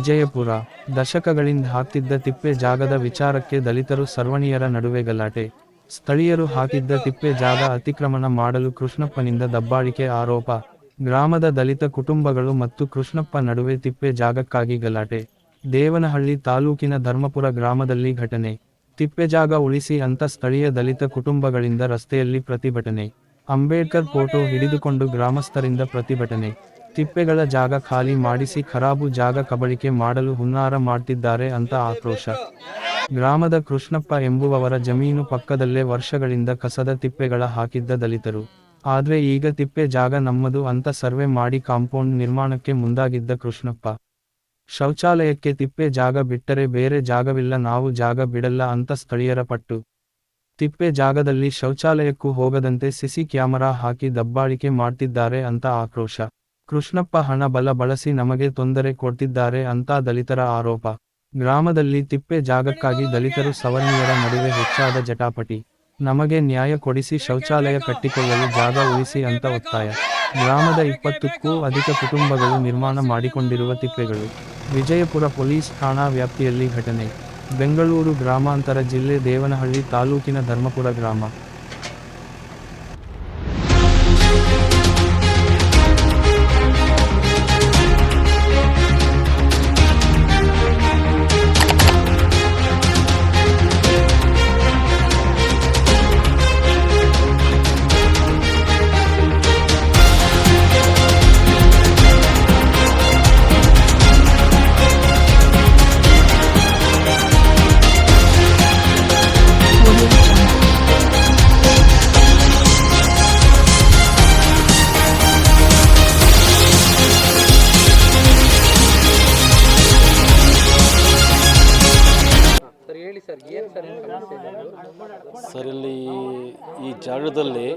ವಿಜಯಪುರ ದಶಕಗಳಿಂದ ಹಾಕ್ತಿದ್ದ ತಿಪ್ಪೆ ಜಾಗದ ವಿಚಾರಕ್ಕೆ ದಲಿತರು ಸರ್ವಣಿಯರ ನಡುವೆ ಗಲಾಟೆ. ಸ್ಥಳೀಯರು ಹಾಕಿದ್ದ ತಿಪ್ಪೆ ಜಾಗ ಅತಿಕ್ರಮಣ ಮಾಡಲು ಕೃಷ್ಣಪ್ಪನಿಂದ ದಬ್ಬಾಳಿಕೆ ಆರೋಪ. ಗ್ರಾಮದ ದಲಿತ ಕುಟುಂಬಗಳು ಮತ್ತು ಕೃಷ್ಣಪ್ಪ ನಡುವೆ ತಿಪ್ಪೆ ಜಾಗಕ್ಕಾಗಿ ಗಲಾಟೆ. ದೇವನಹಳ್ಳಿ ತಾಲೂಕಿನ ಧರ್ಮಪುರ ಗ್ರಾಮದಲ್ಲಿ ಘಟನೆ. ತಿಪ್ಪೆ ಜಾಗ ಉಳಿಸಿ ಅಂತ ಸ್ಥಳೀಯ ದಲಿತ ಕುಟುಂಬಗಳಿಂದ ರಸ್ತೆಯಲ್ಲಿ ಪ್ರತಿಭಟನೆ. ಅಂಬೇಡ್ಕರ್ ಫೋಟೋ ಹಿಡಿದುಕೊಂಡು ಗ್ರಾಮಸ್ಥರಿಂದ ಪ್ರತಿಭಟನೆ. ತಿಪ್ಪೆಗಳ ಜಾಗ ಖಾಲಿ ಮಾಡಿಸಿ ಖರಾಬು ಜಾಗ ಕಬಳಿಕೆ ಮಾಡಲು ಹುನ್ನಾರ ಮಾಡ್ತಿದ್ದಾರೆ ಅಂತ ಆಕ್ರೋಶ. ಗ್ರಾಮದ ಕೃಷ್ಣಪ್ಪ ಎಂಬುವವರ ಜಮೀನು ಪಕ್ಕದಲ್ಲೇ ವರ್ಷಗಳಿಂದ ಕಸದ ತಿಪ್ಪೆಗಳ ಹಾಕಿದ್ದ ದಲಿತರು. ಆದ್ರೆ ಈಗ ತಿಪ್ಪೆ ಜಾಗ ನಮ್ಮದು ಅಂತ ಸರ್ವೆ ಮಾಡಿ ಕಾಂಪೌಂಡ್ ನಿರ್ಮಾಣಕ್ಕೆ ಮುಂದಾಗಿದ್ದ ಕೃಷ್ಣಪ್ಪ. ಶೌಚಾಲಯಕ್ಕೆ ತಿಪ್ಪೆ ಜಾಗ ಬಿಟ್ಟರೆ ಬೇರೆ ಜಾಗವಿಲ್ಲ, ನಾವು ಜಾಗ ಬಿಡಲ್ಲ ಅಂತ ಸ್ಥಳೀಯರ ಪಟ್ಟು. ತಿಪ್ಪೆ ಜಾಗದಲ್ಲಿ ಶೌಚಾಲಯಕ್ಕೂ ಹೋಗದಂತೆ ಸಿಸಿ ಕ್ಯಾಮರಾ ಹಾಕಿ ದಬ್ಬಾಳಿಕೆ ಮಾಡ್ತಿದ್ದಾರೆ ಅಂತ ಆಕ್ರೋಶ. ಕೃಷ್ಣಪ್ಪ ಹಣ ಬಲ ಬಳಸಿ ನಮಗೆ ತೊಂದರೆ ಕೊಡ್ತಿದ್ದಾರೆ ಅಂತ ದಲಿತರ ಆರೋಪ. ಗ್ರಾಮದಲ್ಲಿ ತಿಪ್ಪೆ ಜಾಗಕ್ಕಾಗಿ ದಲಿತರು ಸವರ್ಣೀಯರ ನಡುವೆ ಹೆಚ್ಚಾದ ಜಟಾಪಟಿ. ನಮಗೆ ನ್ಯಾಯ ಕೊಡಿಸಿ ಶೌಚಾಲಯ ಕಟ್ಟಿಕೊಳ್ಳಲು ಜಾಗ ಉಳಿಸಿ ಅಂತ ಒತ್ತಾಯ. ಗ್ರಾಮದ 20ಕ್ಕೂ ಅಧಿಕ ಕುಟುಂಬಗಳು ನಿರ್ಮಾಣ ಮಾಡಿಕೊಂಡಿರುವ ತಿಪ್ಪೆಗಳು. ವಿಜಯಪುರ ಪೊಲೀಸ್ ಠಾಣಾ ವ್ಯಾಪ್ತಿಯಲ್ಲಿ ಘಟನೆ. ಬೆಂಗಳೂರು ಗ್ರಾಮಾಂತರ ಜಿಲ್ಲೆ ದೇವನಹಳ್ಳಿ ತಾಲೂಕಿನ ಧರ್ಮಪುರ ಗ್ರಾಮ. ಸರ್, ಇಲ್ಲಿ ಈ ಜಾಗದಲ್ಲಿ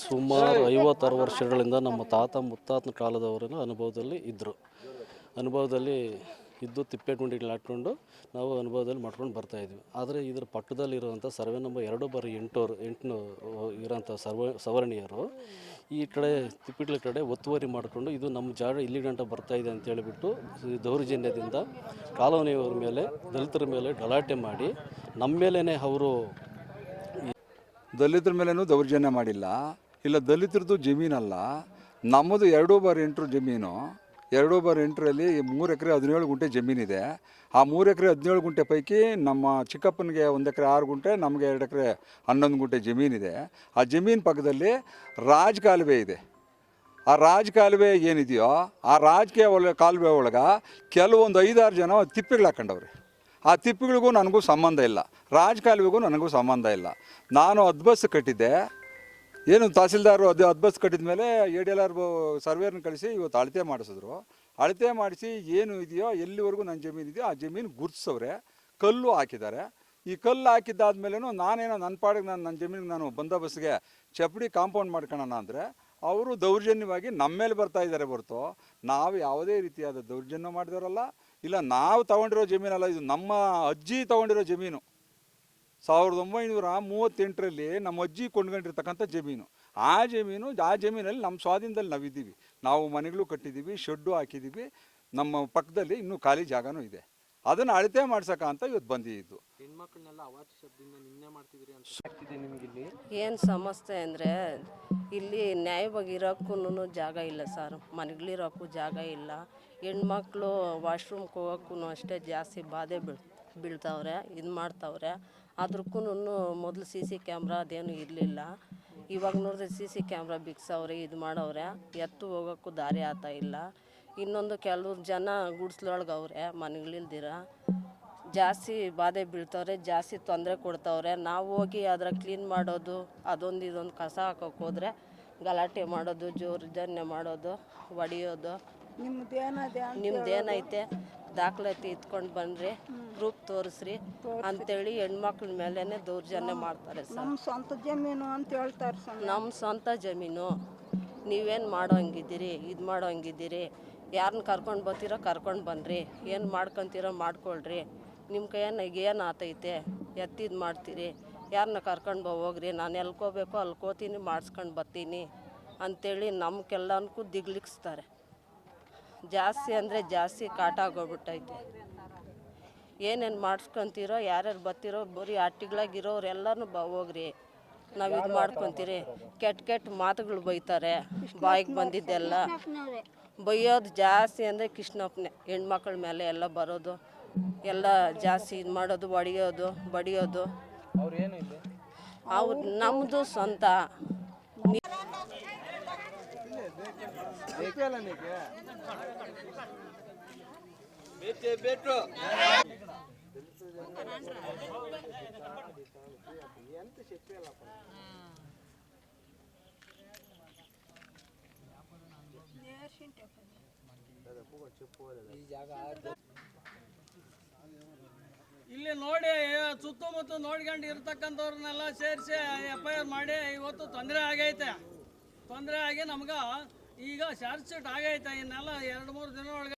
ಸುಮಾರು 50-60 ವರ್ಷಗಳಿಂದ ನಮ್ಮ ತಾತ ಮುತ್ತಾತನ ಕಾಲದವರ ಅನುಭವದಲ್ಲಿ ಇದ್ದು ತಿಪ್ಪೆ ಗುಂಡಿಗಳು ಹಾಕ್ಕೊಂಡು ನಾವು ಅನುಭವದಲ್ಲಿ ಮಾಡ್ಕೊಂಡು ಬರ್ತಾಯಿದ್ವಿ. ಆದರೆ ಇದರ ಪಕ್ಕದಲ್ಲಿರುವಂಥ ಸರ್ವೆ ನಂಬರ್ 2/8 ಇರೋಂಥ ಸವರ್ಣೀಯರು ಈ ಕಡೆ ತಿಪ್ಪೆಗಳ ಕಡೆ ಒತ್ತುವರಿ ಮಾಡಿಕೊಂಡು ಇದು ನಮ್ಮ ಜಾಗ ಇಲ್ಲಿ ಗಂಟ ಬರ್ತಾಯಿದೆ ಅಂತ ಹೇಳಿಬಿಟ್ಟು ದೌರ್ಜನ್ಯದಿಂದ ಕಾಲೋನಿಯವರ ಮೇಲೆ ದಲಿತರ ಮೇಲೆ ಗಲಾಟೆ ಮಾಡಿ ನಮ್ಮ ಮೇಲೇ ಅವರು ದಲಿತರ ಮೇಲೇನೂ ದೌರ್ಜನ್ಯ ಮಾಡಿಲ್ಲ. ಇಲ್ಲ, ದಲಿತರದ್ದು ಜಮೀನಲ್ಲ, ನಮ್ಮದು 2/8 ಜಮೀನು. 2/8ರಲ್ಲಿ 3 ಎಕರೆ 17 ಗುಂಟೆ ಜಮೀನಿದೆ. ಆ 3 ಎಕರೆ 17 ಗುಂಟೆ ಪೈಕಿ ನಮ್ಮ ಚಿಕ್ಕಪ್ಪನಿಗೆ 1 ಎಕರೆ 6 ಗುಂಟೆ, ನಮಗೆ 2 ಎಕರೆ 11 ಗುಂಟೆ ಜಮೀನಿದೆ. ಆ ಜಮೀನು ಪಕ್ಕದಲ್ಲಿ ಕಾಲುವೆ ಇದೆ. ಆ ಕಾಲುವೆ ಏನಿದೆಯೋ ಆ ಕಾಲುವೆ ಒಳಗೆ ಕೆಲವೊಂದು 5-6 ಜನ ತಿಪ್ಪೆಗಳು ಹಾಕೊಂಡವ್ರೆ. ಆ ತಿಪ್ಪೆಗಳಿಗೂ ನನಗೂ ಸಂಬಂಧ ಇಲ್ಲ, ಕಾಲುವೆಗೂ ನನಗೂ ಸಂಬಂಧ ಇಲ್ಲ. ನಾನು 10 ಬಸ್ ಕಟ್ಟಿದ್ದೆ. ಏನು ತಹಸೀಲ್ದಾರು 10 ಬಸ್ ಕಟ್ಟಿದ ಮೇಲೆ ADLR ಸರ್ವೇರ್ನ ಕಳಿಸಿ ಇವತ್ತು ಅಳತೆ ಮಾಡಿಸಿದ್ರು. ಅಳತೆ ಮಾಡಿಸಿ ಏನು ಇದೆಯೋ ಎಲ್ಲಿವರೆಗೂ ನನ್ನ ಜಮೀನಿದೆಯೋ ಆ ಜಮೀನು ಗುರುತಿಸವ್ರೆ, ಕಲ್ಲು ಹಾಕಿದ್ದಾರೆ. ಈ ಕಲ್ಲು ಹಾಕಿದ್ದಾದ್ಮೇಲೂ ನಾನೇನೋ ನನ್ನ ಪಾಡಿಗೆ ನನ್ನ ಜಮೀನಿಗೆ ನಾನು ಬಂದೋಬಸ್ಗೆ ಚಪ್ಪಡಿ ಕಾಂಪೌಂಡ್ ಮಾಡ್ಕೊಳ್ಳೋಣ ಅಂದರೆ ಅವರು ದೌರ್ಜನ್ಯವಾಗಿ ನಮ್ಮ ಮೇಲೆ ಬರ್ತಾ ಇದ್ದಾರೆ ಹೊರತು ನಾವು ಯಾವುದೇ ರೀತಿಯಾದ ದೌರ್ಜನ್ಯ ಮಾಡಿದವರಲ್ಲ. ಇಲ್ಲ, ನಾವು ತೊಗೊಂಡಿರೋ ಜಮೀನಲ್ಲ, ಇದು ನಮ್ಮ ಅಜ್ಜಿ ತೊಗೊಂಡಿರೋ ಜಮೀನು. 1938ರಲ್ಲಿ ನಮ್ಮ ಅಜ್ಜಿ ಕೊಂಡ್ಕೊಂಡಿರ್ತಕ್ಕಂಥ ಜಮೀನು. ಆ ಜಮೀನಲ್ಲಿ ನಮ್ಮ ಸ್ವಾಧೀನದಲ್ಲಿ ನಾವಿದ್ದೀವಿ. ನಾವು ಮನೆಗಳು ಕಟ್ಟಿದ್ದೀವಿ, ಶೆಡ್ಡು ಹಾಕಿದ್ದೀವಿ. ನಮ್ಮ ಪಕ್ಕದಲ್ಲಿ ಇನ್ನೂ ಖಾಲಿ ಜಾಗನೂ ಇದೆ. ಅದನ್ನು ಅಳತೆ ಮಾಡ್ಸಕ ಅಂತ ಇವತ್ತು ಬಂದಿದ್ದು. ಏನು ಸಮಸ್ಯೆ ಅಂದರೆ ಇಲ್ಲಿ ನ್ಯಾಯವಾಗಿ ಇರೋಕ್ಕೂ ಜಾಗ ಇಲ್ಲ ಸರ್, ಮನೆಗಳಿರೋಕ್ಕೂ ಜಾಗ ಇಲ್ಲ. ಹೆಣ್ಮಕ್ಳು ವಾಶ್ರೂಮ್ಗೆ ಹೋಗೋಕ್ಕೂ ಅಷ್ಟೇ ಜಾಸ್ತಿ ಬಾಧೆ ಬೀಳ್ತಾವ್ರೆ, ಇದು ಮಾಡ್ತಾವ್ರೆ. ಅದ್ರಕ್ಕೂ ಮೊದಲು CC ಕ್ಯಾಮ್ರಾ ಅದೇನು ಇರಲಿಲ್ಲ. ಇವಾಗ ನೋಡಿದ್ರೆ CC ಕ್ಯಾಮ್ರಾ ಬಿಗ್ಸವ್ರೆ, ಇದು ಮಾಡವ್ರೆ. ಎತ್ತು ಹೋಗೋಕ್ಕೂ ದಾರಿ ಆಗ್ತಾ ಇಲ್ಲ. ಇನ್ನೊಂದು ಕೆಲವ್ರು ಜನ ಗುಡ್ಸ್ಲೊಳಗವ್ರೆ, ಮನೆಗಳಿಲ್ದಿರ ಜಾಸ್ತಿ ಬಾಧೆ ಬೀಳ್ತವ್ರೆ, ಜಾಸ್ತಿ ತೊಂದರೆ ಕೊಡ್ತವ್ರೆ. ನಾವು ಹೋಗಿ ಅದರ ಕ್ಲೀನ್ ಮಾಡೋದು, ಅದೊಂದು ಇದೊಂದು ಕಸ ಹಾಕೋಕೆ ಹೋದರೆ ಗಲಾಟೆ ಮಾಡೋದು, ಜೋರ್ಜನ್ಯ ಮಾಡೋದು, ಹೊಡಿಯೋದು. ನಿಮ್ದೇನೈತೆ ದಾಖಲಾತಿ ಇತ್ಕೊಂಡು ಬನ್ನಿರಿ, ಪ್ರೂಫ್ ತೋರಿಸ್ರಿ ಅಂತೇಳಿ ಹೆಣ್ಮಕ್ಳ ಮೇಲೇ ದೌರ್ಜನ್ಯ ಮಾಡ್ತಾರೆ ಸರ್. ನಮ್ಮ ಸ್ವಂತ ಜಮೀನು ಅಂತ ಹೇಳ್ತಾರೆ ಸರ್. ನಮ್ಮ ಸ್ವಂತ ಜಮೀನು, ನೀವೇನು ಮಾಡೋಂಗಿದ್ದೀರಿ, ಇದು ಮಾಡೋಂಗಿದ್ದೀರಿ, ಯಾರನ್ನ ಕರ್ಕೊಂಡು ಬರ್ತೀರೋ ಕರ್ಕೊಂಡು ಬನ್ನಿರಿ, ಏನು ಮಾಡ್ಕೊತೀರೋ ಮಾಡ್ಕೊಳ್ರಿ, ನಿಮ್ಮ ಕೈಯಾಗ ಏನು ಆತೈತೆ ಎತ್ತಿದ್ದು ಮಾಡ್ತೀರಿ, ಯಾರನ್ನ ಕರ್ಕೊಂಡು ಹೋಗ್ರಿ, ನಾನು ಎಲ್ಕೋಬೇಕು ಅಲ್ಕೋತೀನಿ, ಮಾಡಿಸ್ಕೊಂಡು ಬರ್ತೀನಿ ಅಂಥೇಳಿ ನಮ್ಗೆಲ್ಲನಕ್ಕೂ ದಿಗ್ಲಿಕ್ಸ್ತಾರೆ. ಜಾಸ್ತಿ ಅಂದರೆ ಜಾಸ್ತಿ ಕಾಟ ಆಗೋಗ್ಬಿಟ್ಟೈತೆ. ಏನೇನು ಮಾಡಿಸ್ಕೊತೀರೋ ಯಾರ್ಯಾರು ಬರ್ತಿರೋ ಬರೀ ಹಟ್ಟಿಗಳಾಗಿರೋರೆಲ್ಲನೂ ಹೋಗ್ರಿ ನಾವು ಇದು ಮಾಡ್ಕೊತೀರಿ. ಕೆಟ್ಟ ಕೆಟ್ಟ ಮಾತುಗಳು ಬೈತಾರೆ, ಬಾಯಿಗೆ ಬಂದಿದ್ದೆಲ್ಲ ಬೈಯೋದು ಜಾಸ್ತಿ ಅಂದರೆ ಕೃಷ್ಣಪ್ಪನೇ. ಹೆಣ್ಮಕ್ಳ ಮೇಲೆ ಎಲ್ಲ ಬರೋದು ಎಲ್ಲ ಜಾಸ್ತಿ ಇದು ಮಾಡೋದು, ಹೊಡಿಯೋದು ಬಡಿಯೋದು. ಅವ್ರು ನಮ್ಮದು ಸ್ವಂತ. ಇಲ್ಲಿ ನೋಡಿ ಸುತ್ತಮುತ್ತ ನೋಡ್ಕೊಂಡು ಇರ್ತಕ್ಕಂಥವ್ರನ್ನೆಲ್ಲ ಸೇರಿಸಿ FIR ಮಾಡಿ ಇವತ್ತು ತೊಂದರೆ ಆಗೈತೆ. ತೊಂದರೆ ಆಗಿ ನಮ್ಗೆ ಈಗ ಚಾರ್ಜ್ ಶೀಟ್ ಆಗೈತೆ. ಇನ್ನೆಲ್ಲ 2-3 ದಿನ ಒಳಗೆ